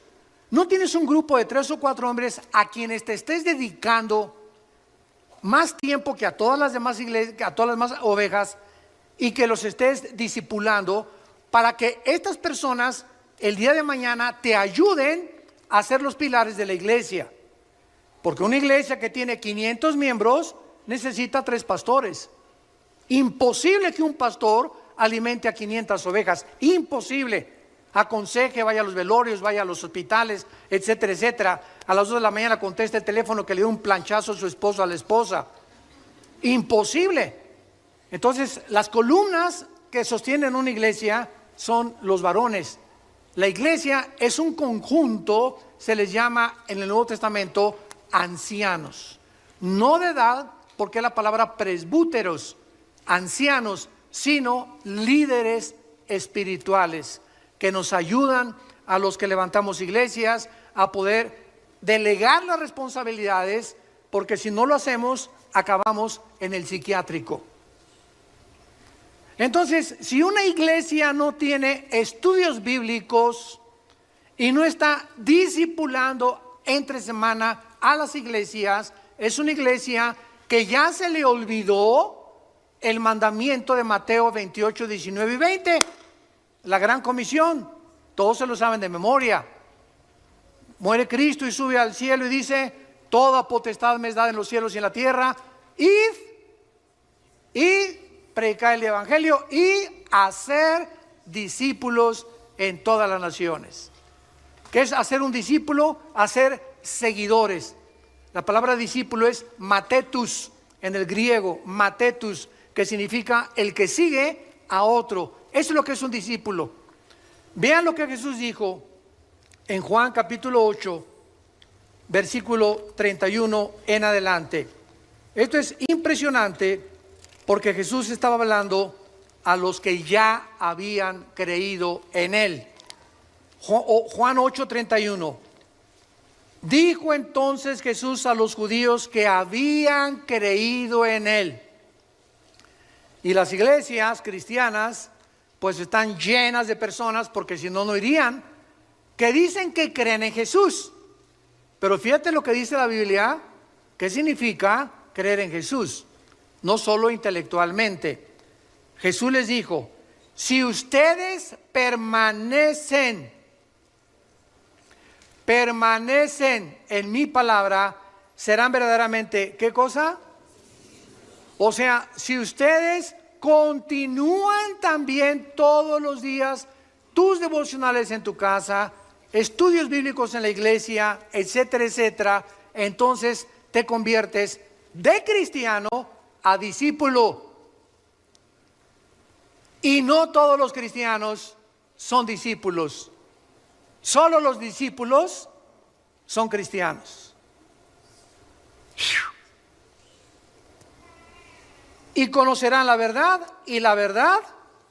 ¿No tienes un grupo de 3 o 4 hombres a quienes te estés dedicando más tiempo que a todas las demás iglesias, que a todas las demás ovejas, y que los estés discipulando para que estas personas el día de mañana te ayuden a ser los pilares de la iglesia? Porque una iglesia que tiene 500 miembros necesita 3 pastores. Imposible que un pastor alimente a 500 ovejas, imposible. Aconseje, vaya a los velorios, vaya a los hospitales, etcétera, etcétera. A las 2 de la mañana contesta el teléfono que le dio un planchazo a su esposo, a la esposa. Imposible. Entonces, las columnas que sostienen una iglesia son los varones. La iglesia es un conjunto, se les llama en el Nuevo Testamento ancianos. No de edad, porque la palabra presbúteros, ancianos, sino líderes espirituales que nos ayudan a los que levantamos iglesias a poder delegar las responsabilidades, porque si no lo hacemos, acabamos en el psiquiátrico. Entonces, si una iglesia no tiene estudios bíblicos y no está discipulando entre semana a las iglesias, es una iglesia que ya se le olvidó el mandamiento de Mateo 28, 19 y 20, la gran comisión. Todos se lo saben de memoria. Muere Cristo y sube al cielo y dice, toda potestad me es dada en los cielos y en la tierra, id y predicar el evangelio y hacer discípulos en todas las naciones. ¿Qué es hacer un discípulo? Hacer seguidores. La palabra discípulo es matetus en el griego, matetus, que significa el que sigue a otro. Eso es lo que es un discípulo. Vean lo que Jesús dijo en Juan capítulo 8, versículo 31 en adelante. Esto es impresionante porque Jesús estaba hablando a los que ya habían creído en Él. Juan 8, 31. Dijo entonces Jesús a los judíos que habían creído en Él. Y las iglesias cristianas pues están llenas de personas, porque si no, no irían, que dicen que creen en Jesús. Pero fíjate lo que dice la Biblia, ¿qué significa creer en Jesús? No solo intelectualmente. Jesús les dijo, si ustedes permanecen en mi palabra, serán verdaderamente, ¿qué cosa? O sea, si ustedes continúan también todos los días tus devocionales en tu casa, estudios bíblicos en la iglesia, etcétera, etcétera, entonces te conviertes de cristiano a discípulo. Y no todos los cristianos son discípulos. Solo los discípulos son cristianos. Y conocerán la verdad, y la verdad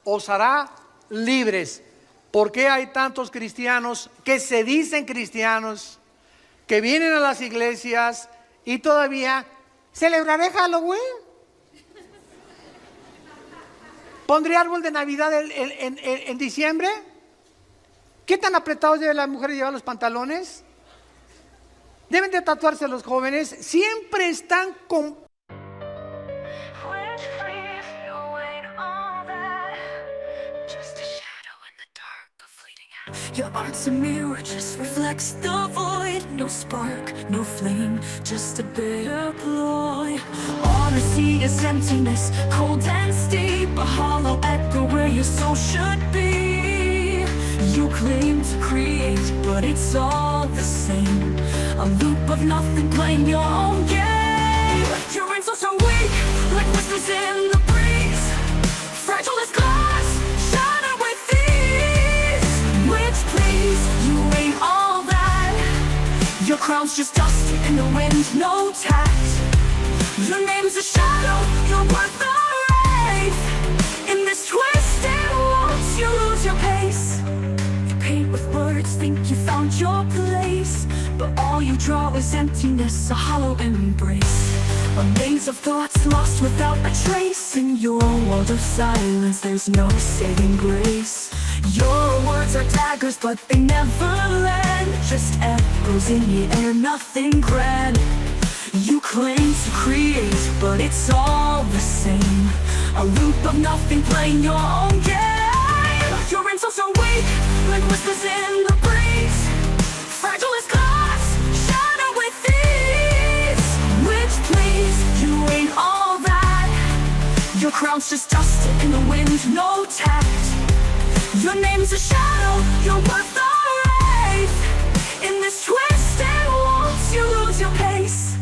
os hará libres. ¿Por qué hay tantos cristianos que se dicen cristianos, que vienen a las iglesias y todavía celebraré Halloween? ¿Pondré árbol de Navidad en diciembre? ¿Qué tan apretados deben las mujeres llevar los pantalones? ¿Deben de tatuarse los jóvenes? Siempre están con... Your art's a mirror, just reflects the void. No spark, no flame, just a bitter ploy. All I see is emptiness, cold and steep, a hollow echo where your soul should be. You claim to create, but it's all the same. A loop of nothing playing your own game. Your insults are weak, like whispers in the breeze. Fragile as glass, shattered with ease. Which please, you ain't all that. Your crown's just dust in the wind, no tact. Your name's a shadow, you're worth the wraith. In this twisted waltz, you lose your pace. You paint with words, think you found your place, but all you draw is emptiness, a hollow embrace. A maze of thoughts lost without a trace. In your world of silence, there's no saving grace. Your words are daggers, but they never land. Just echoes in the air, nothing grand. You claim to create, but it's all the same. A loop of nothing playing your own game. Your insults are weak, like whispers in the breeze. Fragile as glass, shattered with ease. Which please, you ain't all that. Your crown's just dust in the wind, no tact. Your name's a shadow, you're worth the wraith. In this twisted waltz, you lose your pace.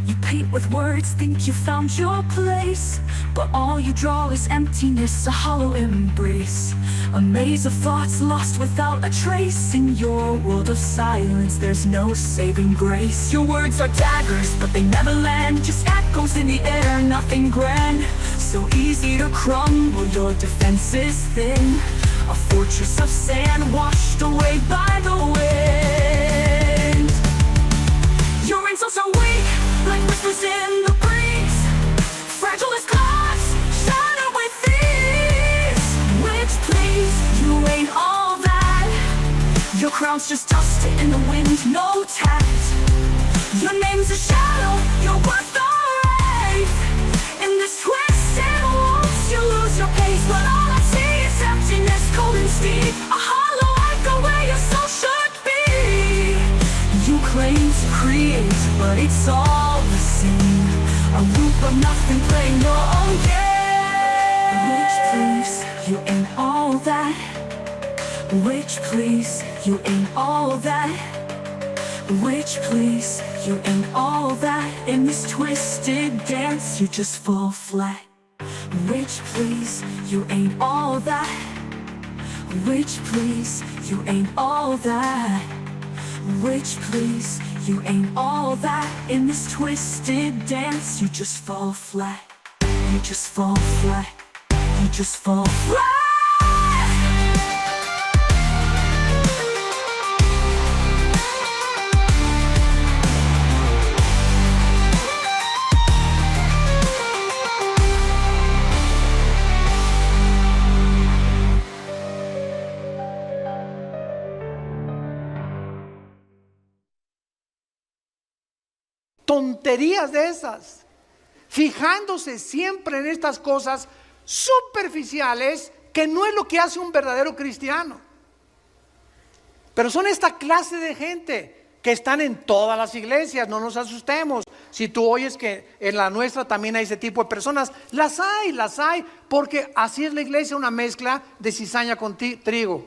You paint with words, think you found your place, but all you draw is emptiness, a hollow embrace. A maze of thoughts lost without a trace. In your world of silence, there's no saving grace. Your words are daggers, but they never land. Just echoes in the air, nothing grand. So easy to crumble, your defense is thin. A fortress of sand washed away by the wind. Your insults are weak, like whispers in the breeze. Fragile as glass, shattered with ease. Which please, you ain't all that. Your crown's just dust in the wind, no tact. Your name's a shadow, you're worth the wraith. In this twisted waltz, you lose your pace, but all I see is emptiness, cold and steep. A hollow echo where your soul should be. You claim to create, but it's all the same. A loop of nothing playing your own game. Which please, you ain't all that. Which please, you ain't all that. Which please, you ain't all that. In this twisted dance, you just fall flat. Which please, you ain't all that. Which please, you ain't all that. Which please, you ain't all that. In this twisted dance, you just fall flat. You just fall flat. You just fall flat. Tonterías de esas, fijándose siempre en estas cosas superficiales que no es lo que hace un verdadero cristiano. Pero son esta clase de gente que están en todas las iglesias, no nos asustemos. Si tú oyes que en la nuestra también hay ese tipo de personas, las hay, porque así es la iglesia, una mezcla de cizaña con trigo.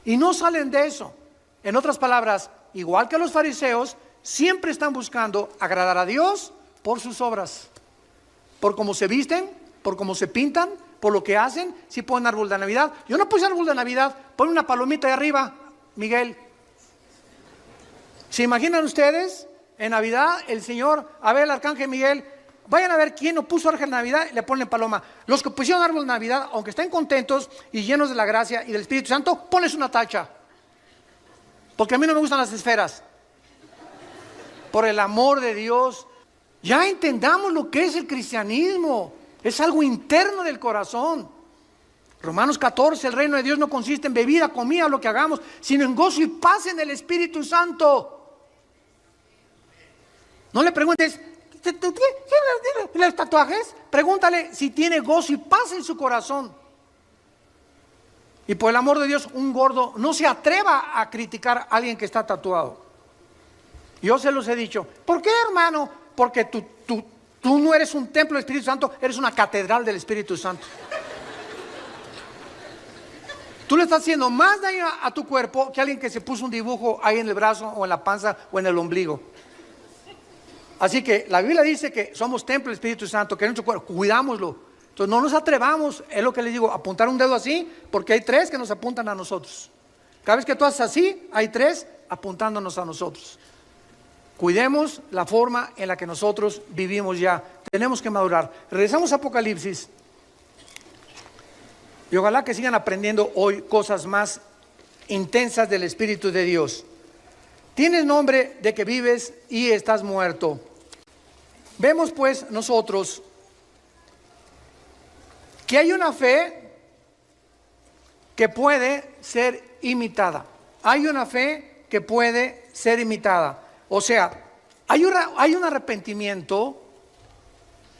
Y no salen de eso. En otras palabras, igual que los fariseos, siempre están buscando agradar a Dios por sus obras, por cómo se visten, por cómo se pintan, por lo que hacen. Si ponen árbol de Navidad, yo no puse árbol de Navidad, pon una palomita ahí arriba, Miguel. ¿Se imaginan ustedes en Navidad el Señor, a ver el arcángel Miguel, vayan a ver quién no puso árbol de Navidad y le ponen paloma? Los que pusieron árbol de Navidad, aunque estén contentos y llenos de la gracia y del Espíritu Santo, ponles una tacha, porque a mí no me gustan las esferas. Por el amor de Dios, ya entendamos lo que es el cristianismo. Es algo interno del corazón. Romanos 14, el reino de Dios no consiste en bebida, comida, lo que hagamos, sino en gozo y paz en el Espíritu Santo. No le preguntes, ¿tiene los tatuajes? Pregúntale si tiene gozo y paz en su corazón. Y por el amor de Dios, un gordo no se atreva a criticar a alguien que está tatuado. Yo se los he dicho. ¿Por qué, hermano? Porque tú no eres un templo del Espíritu Santo, eres una catedral del Espíritu Santo. Tú le estás haciendo más daño a tu cuerpo que alguien que se puso un dibujo ahí en el brazo o en la panza o en el ombligo. Así que la Biblia dice que somos templo del Espíritu Santo, que es nuestro cuerpo, cuidámoslo. Entonces no nos atrevamos, es lo que les digo, apuntar un dedo así, porque hay 3 que nos apuntan a nosotros. Cada vez que tú haces así, hay 3 apuntándonos a nosotros. Cuidemos la forma en la que nosotros vivimos ya. Tenemos que madurar. Regresamos a Apocalipsis. Y ojalá que sigan aprendiendo hoy cosas más intensas del Espíritu de Dios. Tienes nombre de que vives y estás muerto. Vemos pues nosotros que hay una fe que puede ser imitada. Hay una fe que puede ser imitada. O sea, hay un arrepentimiento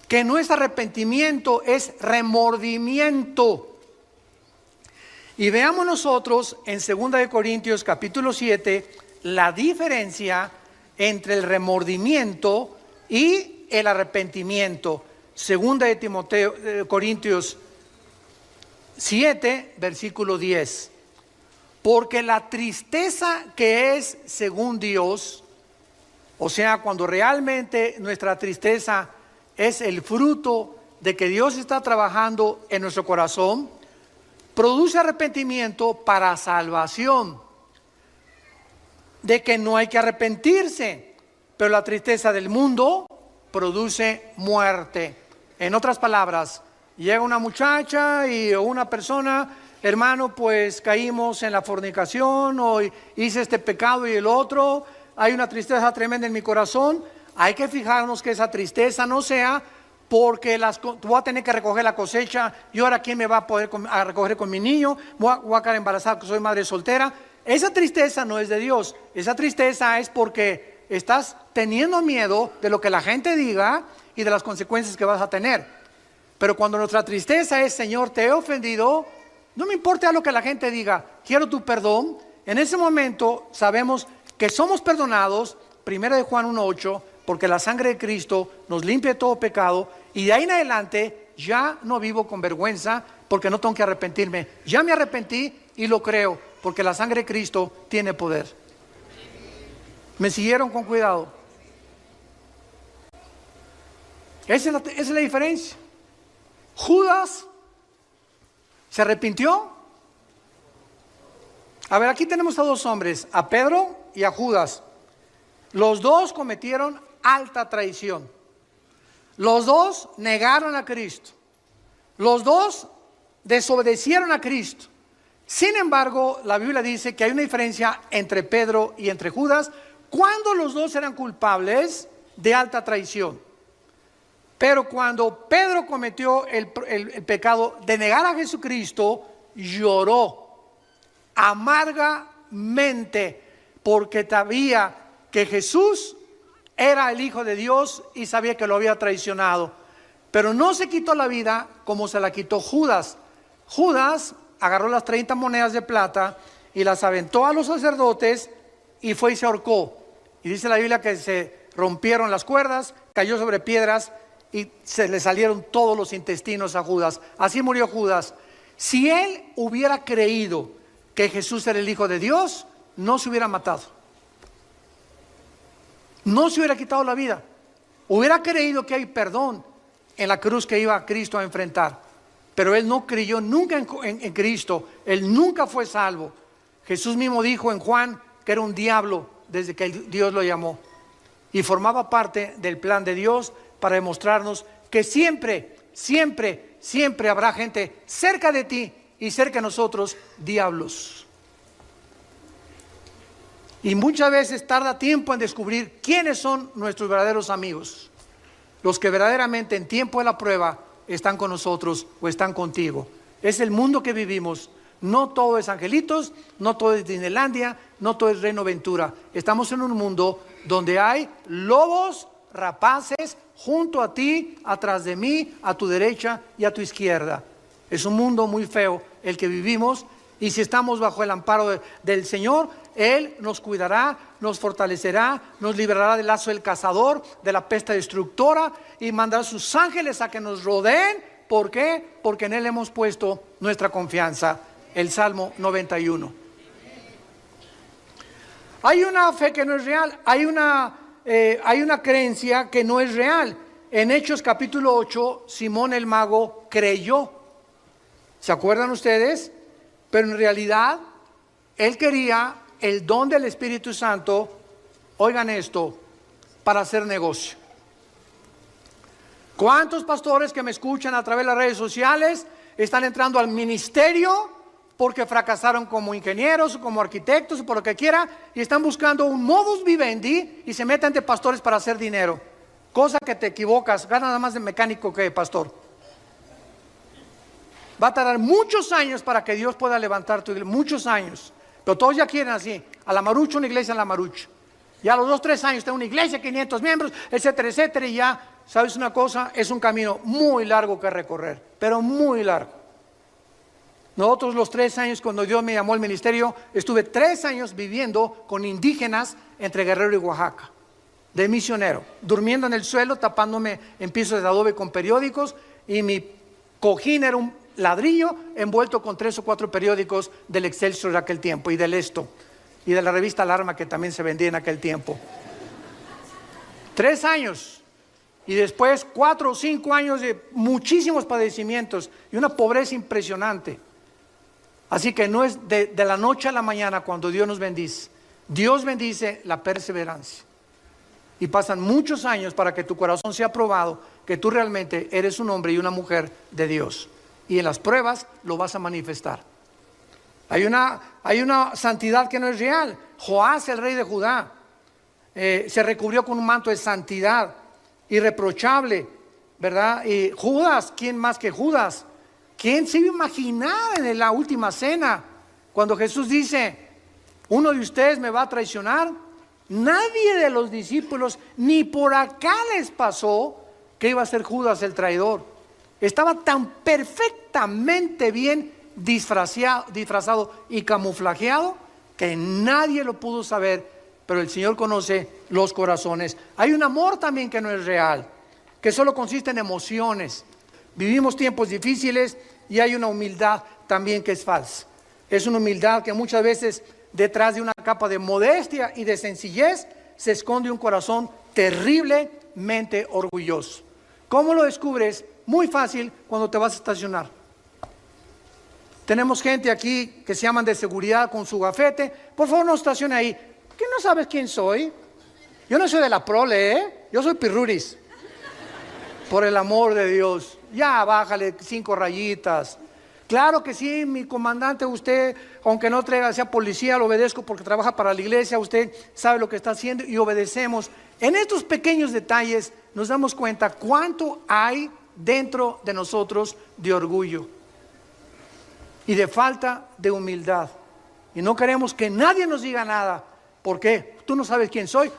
que no es arrepentimiento, es remordimiento. Y veamos nosotros en 2 Corintios capítulo 7 la diferencia entre el remordimiento y el arrepentimiento. 2 Corintios 7, versículo 10. Porque la tristeza que es según Dios, o sea, cuando realmente nuestra tristeza es el fruto de que Dios está trabajando en nuestro corazón, produce arrepentimiento para salvación, de que no hay que arrepentirse, pero la tristeza del mundo produce muerte. En otras palabras, llega una muchacha o una persona, hermano, pues caímos en la fornicación o hice este pecado y el otro, hay una tristeza tremenda en mi corazón. Hay que fijarnos que esa tristeza no sea porque tú vas a tener que recoger la cosecha y ahora quién me va a poder a recoger con mi niño, voy a quedar embarazada porque soy madre soltera. Esa tristeza no es de Dios, esa tristeza es porque estás teniendo miedo de lo que la gente diga y de las consecuencias que vas a tener. Pero cuando nuestra tristeza es, Señor, te he ofendido, no me importa lo que la gente diga, quiero tu perdón. En ese momento sabemos que somos perdonados, 1 Juan 1:8, porque la sangre de Cristo nos limpia de todo pecado, y de ahí en adelante ya no vivo con vergüenza porque no tengo que arrepentirme. Ya me arrepentí y lo creo, porque la sangre de Cristo tiene poder. ¿Me siguieron con cuidado? Esa es la diferencia. Judas se arrepintió. A ver, aquí tenemos a 2 hombres, a Pedro y a Judas. Los 2 cometieron alta traición. Los 2 negaron a Cristo. Los 2 desobedecieron a Cristo. Sin embargo, la Biblia dice que hay una diferencia entre Pedro y entre Judas cuando los 2 eran culpables de alta traición. Pero cuando Pedro cometió el pecado de negar a Jesucristo, lloró amargamente porque sabía que Jesús era el Hijo de Dios y sabía que lo había traicionado. Pero no se quitó la vida como se la quitó Judas. Judas agarró las 30 monedas de plata y las aventó a los sacerdotes y fue y se ahorcó. Y dice la Biblia que se rompieron las cuerdas, cayó sobre piedras y se le salieron todos los intestinos a Judas. Así murió Judas. Si él hubiera creído que Jesús era el Hijo de Dios, no se hubiera matado. No se hubiera quitado la vida. Hubiera creído que hay perdón en la cruz que iba Cristo a enfrentar. Pero él no creyó nunca en Cristo. Él nunca fue salvo. Jesús mismo dijo en Juan que era un diablo desde que Dios lo llamó. Y formaba parte del plan de Dios para demostrarnos que siempre, siempre, siempre habrá gente cerca de ti y cerca de nosotros, diablos. Y muchas veces tarda tiempo en descubrir quiénes son nuestros verdaderos amigos. Los que verdaderamente en tiempo de la prueba están con nosotros o están contigo. Es el mundo que vivimos. No todo es angelitos, no todo es Disneylandia, no todo es Reino Ventura. Estamos en un mundo donde hay lobos rapaces junto a ti, atrás de mí, a tu derecha y a tu izquierda. Es un mundo muy feo el que vivimos, y si estamos bajo el amparo del Señor, Él nos cuidará, nos fortalecerá, nos librará del lazo del cazador, de la peste destructora, y mandará a sus ángeles a que nos rodeen. ¿Por qué? Porque en Él hemos puesto nuestra confianza. el Salmo 91. Hay una fe que no es real, hay una creencia que no es real. En Hechos capítulo 8, Simón el mago creyó. ¿Se acuerdan ustedes? Pero en realidad, él quería el don del Espíritu Santo, oigan esto, para hacer negocio. ¿Cuántos pastores que me escuchan a través de las redes sociales están entrando al ministerio porque fracasaron como ingenieros, como arquitectos, o por lo que quiera, y están buscando un modus vivendi y se meten de pastores para hacer dinero? Cosa que te equivocas, gana nada más de mecánico que de pastor. Va a tardar muchos años para que Dios pueda levantar tu iglesia, muchos años. Pero todos ya quieren así, a la marucha, una iglesia a la marucha. Ya a los 2, 3 años tengo una iglesia, 500 miembros, etcétera, etcétera, y ya, ¿sabes una cosa? Es un camino muy largo que recorrer, pero muy largo. Nosotros los 3 años, cuando Dios me llamó al ministerio, estuve 3 años viviendo con indígenas entre Guerrero y Oaxaca, de misionero, durmiendo en el suelo, tapándome en pisos de adobe con periódicos, y mi cojín era un ladrillo envuelto con 3 o 4 periódicos del Excelsior de aquel tiempo, y del Esto, y de la revista Alarma, que también se vendía en aquel tiempo. 3 años, y después 4 o 5 años de muchísimos padecimientos y una pobreza impresionante. Así que no es de la noche a la mañana cuando Dios nos bendice. Dios bendice la perseverancia. Y pasan muchos años para que tu corazón sea probado, que tú realmente eres un hombre y una mujer de Dios. Y en las pruebas lo vas a manifestar. Hay una santidad que no es real. Joás, el rey de Judá, se recubrió con un manto de santidad irreprochable, ¿verdad? Y Judas, ¿quién más que Judas? ¿Quién se iba a imaginar en la última cena cuando Jesús dice, uno de ustedes me va a traicionar? Nadie de los discípulos ni por acá les pasó que iba a ser Judas el traidor. Estaba tan perfectamente bien disfrazado y camuflajeado que nadie lo pudo saber, pero el Señor conoce los corazones. Hay un amor también que no es real, que solo consiste en emociones. Vivimos tiempos difíciles y hay una humildad también que es falsa. Es una humildad que muchas veces detrás de una capa de modestia y de sencillez se esconde un corazón terriblemente orgulloso. ¿Cómo lo descubres? Muy fácil, cuando te vas a estacionar. Tenemos gente aquí que se llaman de seguridad con su gafete. Por favor, no estacione ahí. ¿Qué no sabes quién soy? Yo no soy de la prole, yo soy pirruris. Por el amor de Dios, ya bájale 5 rayitas. Claro que sí, mi comandante, usted, aunque no traiga, sea policía, lo obedezco porque trabaja para la iglesia, usted sabe lo que está haciendo y obedecemos. En estos pequeños detalles nos damos cuenta cuánto hay dentro de nosotros de orgullo y de falta de humildad. Y no queremos que nadie nos diga nada. ¿Por qué? Tú no sabes quién soy.